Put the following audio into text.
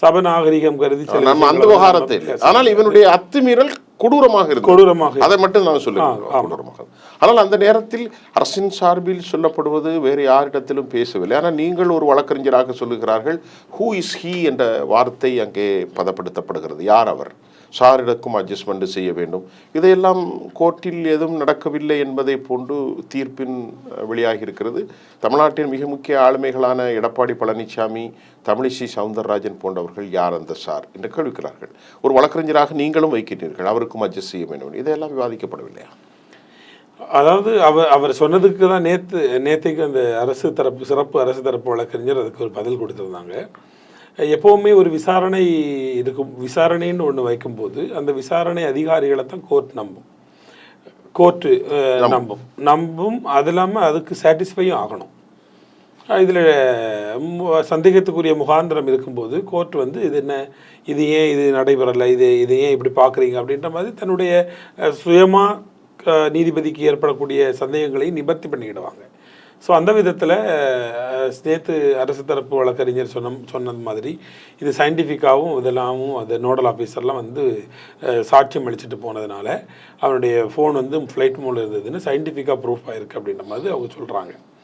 சபநாகரிகம் கருதி நம்ம அந்த விவகாரத்தை ஆனால் இவனுடைய அத்துமீறல் கொடூரமாக அதை மட்டும் நான் சொல்லுகிறேன். ஆனால் அந்த நேரத்தில் அரசின் சார்பில் சொல்லப்படுவது வேறு யாரிடத்திலும் பேசவில்லை. ஆனால் நீங்கள் ஒரு வழக்கறிஞராக சொல்லுகிறார்கள், ஹூ இஸ் ஹீ என்ற வார்த்தை அங்கே பதப்படுத்தப்படுகிறது. யார் அவர்? சாரிடக்கும் அட்ஜஸ்ட்மெண்ட் செய்ய வேண்டும். இதையெல்லாம் கோர்ட்டில் எதுவும் நடக்கவில்லை என்பதை போன்று தீர்ப்பின் வெளியாகி இருக்கிறது. தமிழ்நாட்டின் மிக முக்கிய ஆளுமைகளான எடப்பாடி பழனிசாமி, தமிழிசை சவுந்தரராஜன் போன்றவர்கள் யார் அந்த சார் என்று கேள்விக்கிறார்கள். ஒரு வழக்கறிஞராக நீங்களும் வைக்கிறீர்கள், அவருக்கும் அட்ஜஸ்ட் செய்ய வேண்டும். இதையெல்லாம் விவாதிக்கப்படவில்லையா? அதாவது அவர் சொன்னதுக்கு தான் நேற்றைக்கு அந்த சிறப்பு அரசு தரப்பு வழக்கறிஞர் அதுக்கு ஒரு பதில் கொடுத்துருந்தாங்க. எப்போவுமே ஒரு விசாரணை இருக்கும், விசாரணைன்னு ஒன்று வைக்கும்போது அந்த விசாரணை அதிகாரிகளை தான் கோர்ட்டு நம்பும். அது இல்லாமல் அதுக்கு சாட்டிஸ்ஃபையும் ஆகணும். இதில் சந்தேகத்துக்குரிய முகாந்திரம் இருக்கும்போது கோர்ட் வந்து இது ஏன் இது நடைபெறலை, இது ஏன் இப்படி பார்க்குறீங்க அப்படின்ற மாதிரி தன்னுடைய சுயமாக நீதிபதிக்கு ஏற்படக்கூடிய சந்தேகங்களை நிவர்த்தி பண்ணிக்கிடுவாங்க. ஸோ அந்த விதத்தில் நேற்று அரசு தரப்பு வழக்கறிஞர் சொன்னது மாதிரி இது சயின்டிஃபிக்காகவும் இதெல்லாமும் அது நோடல் ஆஃபீஸர்லாம் வந்து சாட்சியம் அளிச்சுட்டு போனதுனால அவனுடைய ஃபோன் வந்து ஃப்ளைட் மோடில் இருந்ததுன்னு சயின்டிஃபிக்காக ப்ரூஃப் ஆகிருக்கு அப்படின்ற மாதிரி அவங்க சொல்கிறாங்க.